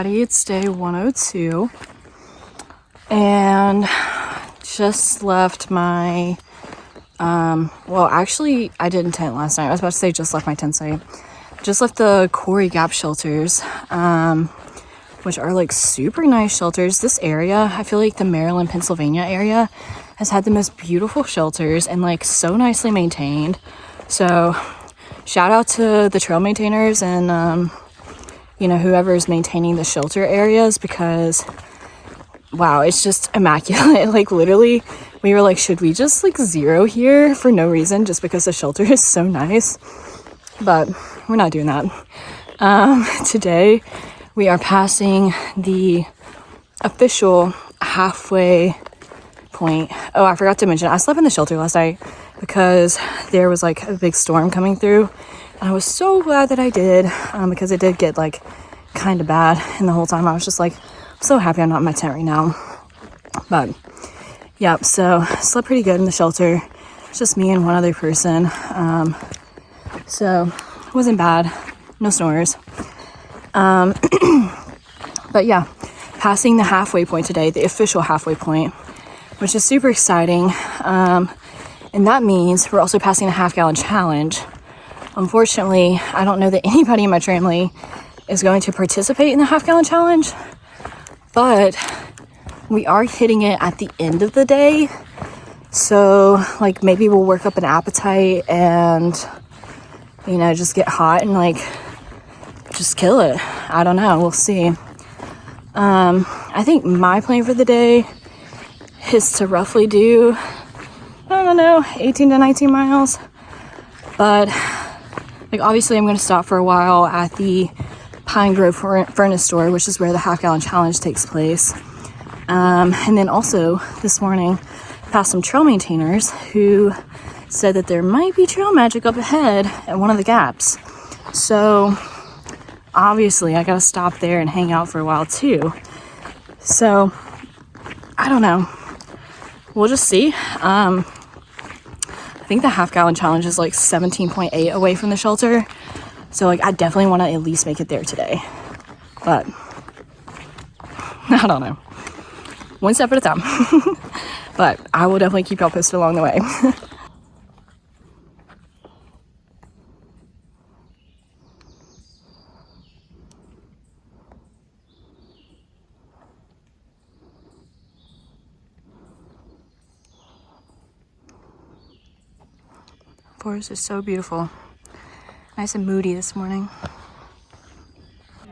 everybody, it's day 102 and just left my well, actually I didn't tent last night. I was about to say just left my tent site. Just left the Quarry Gap shelters, which are like super nice shelters. This area, I feel like the Maryland, Pennsylvania area has had the most beautiful shelters and like so nicely maintained. So shout out to the trail maintainers and you know, whoever is maintaining the shelter areas, because wow, it's just immaculate. Like literally we were like, should we just like zero here for no reason just because the shelter is so nice? But we're not doing that. Today we are passing the official halfway point. Oh, I forgot to mention, I slept in the shelter last night because there was like a big storm coming through. And I was so glad that I did, because it did get like kind of bad. And the whole time I was just like, I'm so happy I'm not in my tent right now. But yeah, so slept pretty good in the shelter. It's just me and one other person. So it wasn't bad. No snores. But yeah, passing the halfway point today, the official halfway point, which is super exciting. And that means we're also passing the half-gallon challenge. Unfortunately, I don't know that anybody in my family is going to participate in the half-gallon challenge, but we are hitting it at the end of the day. So like maybe we'll work up an appetite and, you know, just get hot and like just kill it. I don't know, we'll see. I think my plan for the day is to roughly do, I don't know, 18 to 19 miles. But like obviously I'm going to stop for a while at the Pine Grove Furnace store, which is where the half-gallon challenge takes place. And then also this morning passed some trail maintainers who said that there might be trail magic up ahead at one of the gaps. So obviously I gotta stop there and hang out for a while too. So I don't know, we'll just see. I think the half-gallon challenge is like 17.8 away from the shelter, so like I definitely want to at least make it there today, but I don't know, one step at a time. But I will definitely keep y'all posted along the way. Forest is so beautiful. Nice and moody this morning.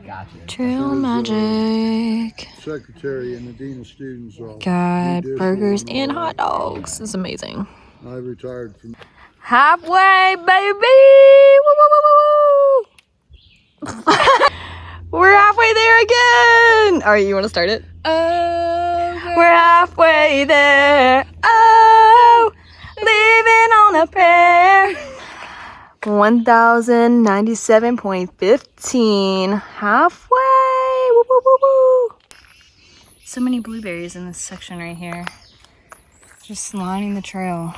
Gotcha. Trail magic. Secretary and the Dean of Students. Got burgers and hot dogs. This is amazing. I retired from... Halfway, baby! Woo, woo, woo, woo, woo. We're halfway there again! Alright, you want to start it? Oh, we're halfway there. Oh, living on a prayer. 1097.15. Halfway. Woo, woo, woo, woo. So many blueberries in this section right here. Just lining the trail.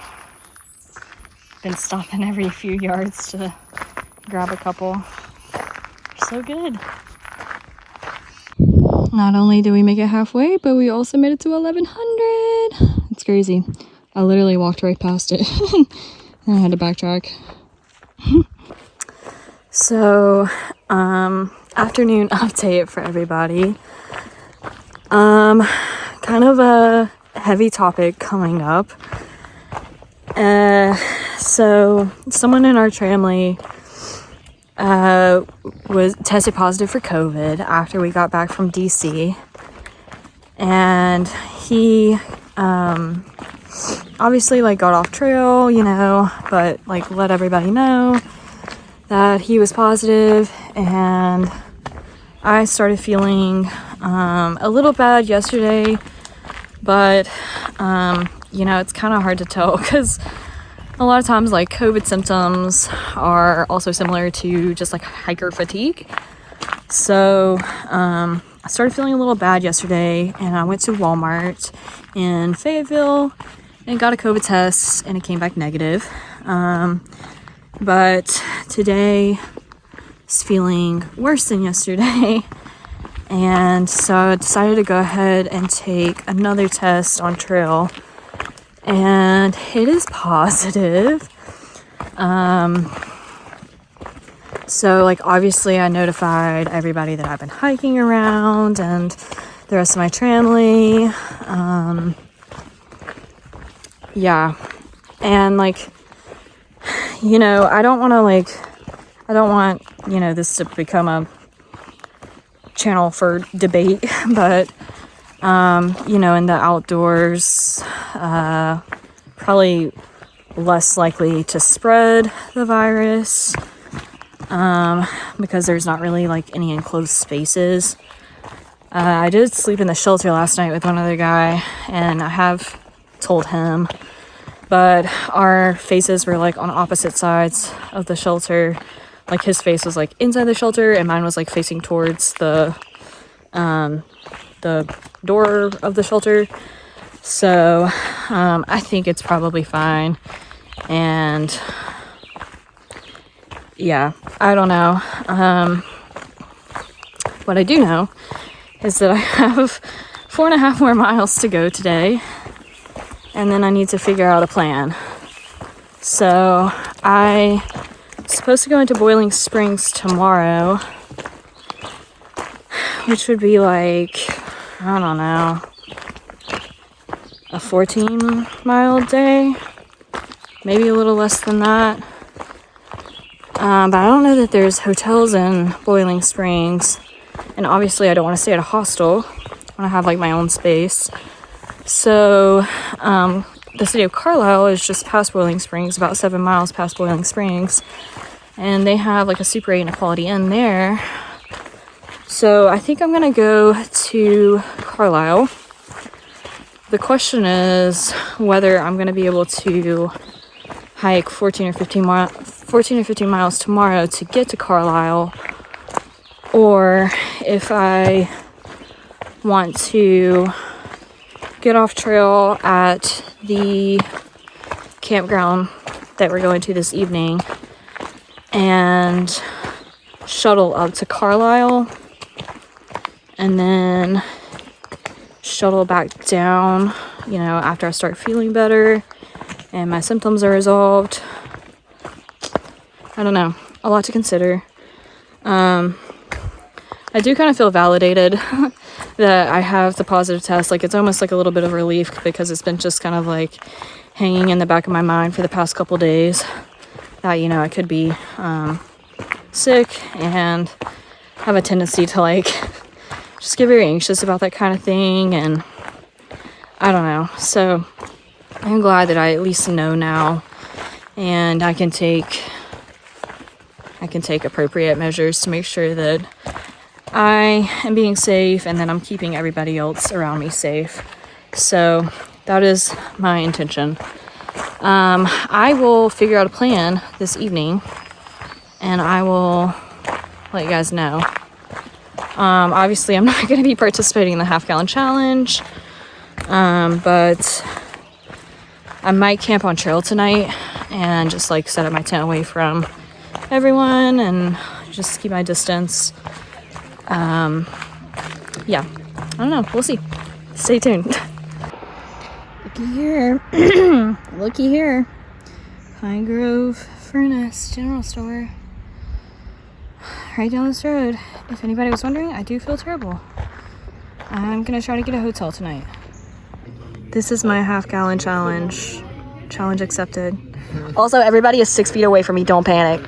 Been stopping every few yards to grab a couple. They're so good. Not only did we make it halfway, but we also made it to 1100. It's crazy. I literally walked right past it. And I had to backtrack. So, afternoon update for everybody. Kind of a heavy topic coming up. So someone in our family was tested positive for COVID after we got back from DC, and he obviously like got off trail, you know, but like let everybody know that he was positive. And I started feeling a little bad yesterday, but you know, it's kind of hard to tell because a lot of times like COVID symptoms are also similar to just like hiker fatigue. So I started feeling a little bad yesterday, and I went to Walmart in Fayetteville and got a COVID test, and it came back negative. But today is feeling worse than yesterday. And so I decided to go ahead and take another test on trail, and it is positive. So like obviously I notified everybody that I've been hiking around and the rest of my family. Yeah. And like, you know, I don't want, you know, this to become a channel for debate, but you know, in the outdoors, probably less likely to spread the virus, because there's not really like any enclosed spaces. I did sleep in the shelter last night with one other guy, and I have told him, but our faces were like on opposite sides of the shelter. Like his face was like inside the shelter and mine was like facing towards the door of the shelter. So I think it's probably fine. And yeah, I don't know. What I do know is that I have 4.5 more miles to go today, and then I need to figure out a plan. So I'm supposed to go into Boiling Springs tomorrow, which would be like, I don't know, a 14-mile day, maybe a little less than that. But I don't know that there's hotels in Boiling Springs, and obviously I don't want to stay at a hostel. I want to have like my own space. So the city of Carlisle is just past Boiling Springs, about 7 miles past Boiling Springs, and they have like a Super 8 and a Quality Inn there. So I think I'm gonna go to Carlisle. The question is whether I'm gonna be able to hike 14 or 15 miles tomorrow to get to Carlisle, or if I want to get off trail at the campground that we're going to this evening and shuttle up to Carlisle and then shuttle back down, you know, after I start feeling better and my symptoms are resolved. I don't know, a lot to consider. I do kind of feel validated that I have the positive test. Like, it's almost like a little bit of relief because it's been just kind of like hanging in the back of my mind for the past couple days that, you know, I could be sick and have a tendency to like just get very anxious about that kind of thing, and I don't know. So I'm glad that I at least know now, and I can take appropriate measures to make sure that I am being safe and that I'm keeping everybody else around me safe. So that is my intention. I will figure out a plan this evening and I will let you guys know. Obviously I'm not going to be participating in the half-gallon challenge, but I might camp on trail tonight and just like set up my tent away from everyone and just keep my distance. Yeah, I don't know, we'll see. Stay tuned. Looky here. Looky here. Pine Grove Furnace General Store. Right down this road. If anybody was wondering, I do feel terrible. I'm gonna try to get a hotel tonight. This is my half-gallon challenge. Challenge accepted. Also, everybody is 6 feet away from me. Don't panic.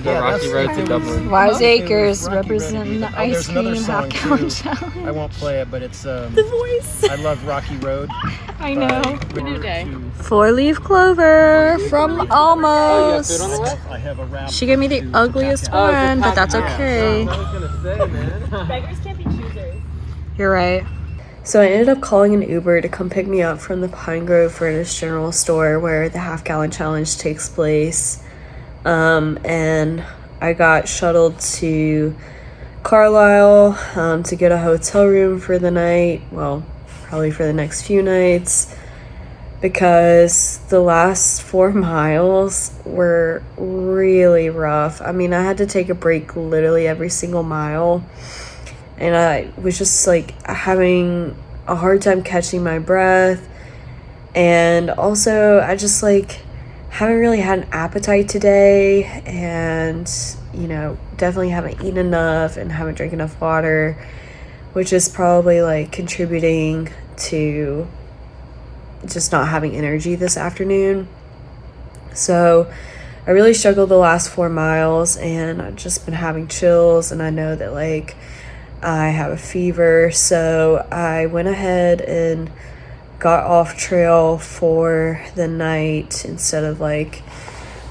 The Rocky Road to Dublin. Wise Acres representing the ice cream half-gallon too. challenge. I won't play it, but it's The voice. I love Rocky Road. I know. New day. 4-leaf clover from Almost. I have a wrap. She gave me the ugliest one, but that's okay. I was gonna say, man. Beggars can't be choosers. You're right. So I ended up calling an Uber to come pick me up from the Pine Grove Furnace General Store where the half-gallon challenge takes place. And I got shuttled to Carlisle to get a hotel room for the night. Well, probably for the next few nights, because the last 4 miles were really rough. I mean, I had to take a break literally every single mile. and I was just like having a hard time catching my breath. And also I just like haven't really had an appetite today, and definitely haven't eaten enough and haven't drank enough water, which is probably like contributing to just not having energy this afternoon. So I really struggled the last 4 miles, and I've just been having chills, and I know that like I have a fever. So I went ahead and got off trail for the night instead of like,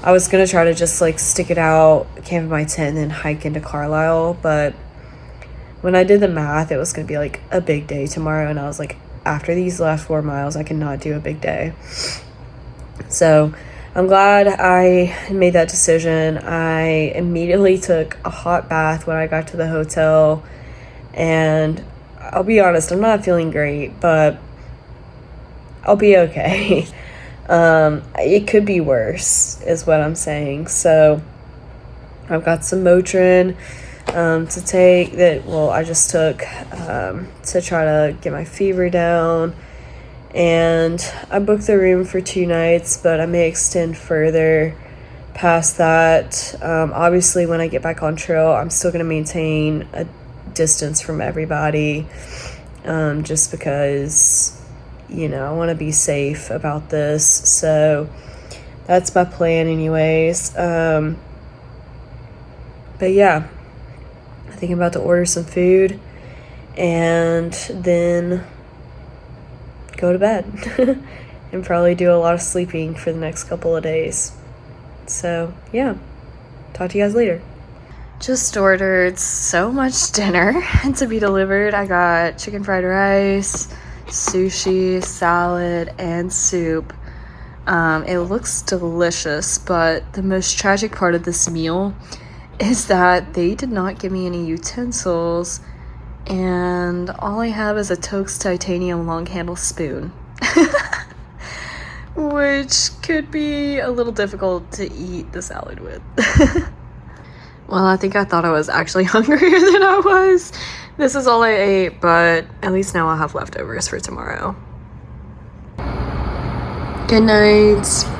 I was gonna try to just like stick it out, camp in my tent, and then hike into Carlisle. But when I did the math, it was gonna be like a big day tomorrow, and I was like, after these last 4 miles, I cannot do a big day. So I'm glad I made that decision. I immediately took a hot bath when I got to the hotel, and I'll be honest, I'm not feeling great, but I'll be okay. It could be worse, is what I'm saying. So I've got some Motrin to take that, well, I just took to try to get my fever down. And I booked the room for 2 nights, but I may extend further past that. Obviously, when I get back on trail, I'm still going to maintain a distance from everybody, just because I want to be safe about this. So that's my plan anyways. But yeah, I think I'm about to order some food and then go to bed and probably do a lot of sleeping for the next couple of days. So yeah, talk to you guys later. Just ordered so much dinner to be delivered. I got chicken fried rice, sushi, salad, and soup. It looks delicious, but the most tragic part of this meal is that they did not give me any utensils, and all I have is a Toast titanium long handle spoon, which could be a little difficult to eat the salad with. Well, I think I thought I was actually hungrier than I was. This is all I ate, but at least now I'll have leftovers for tomorrow. Good night.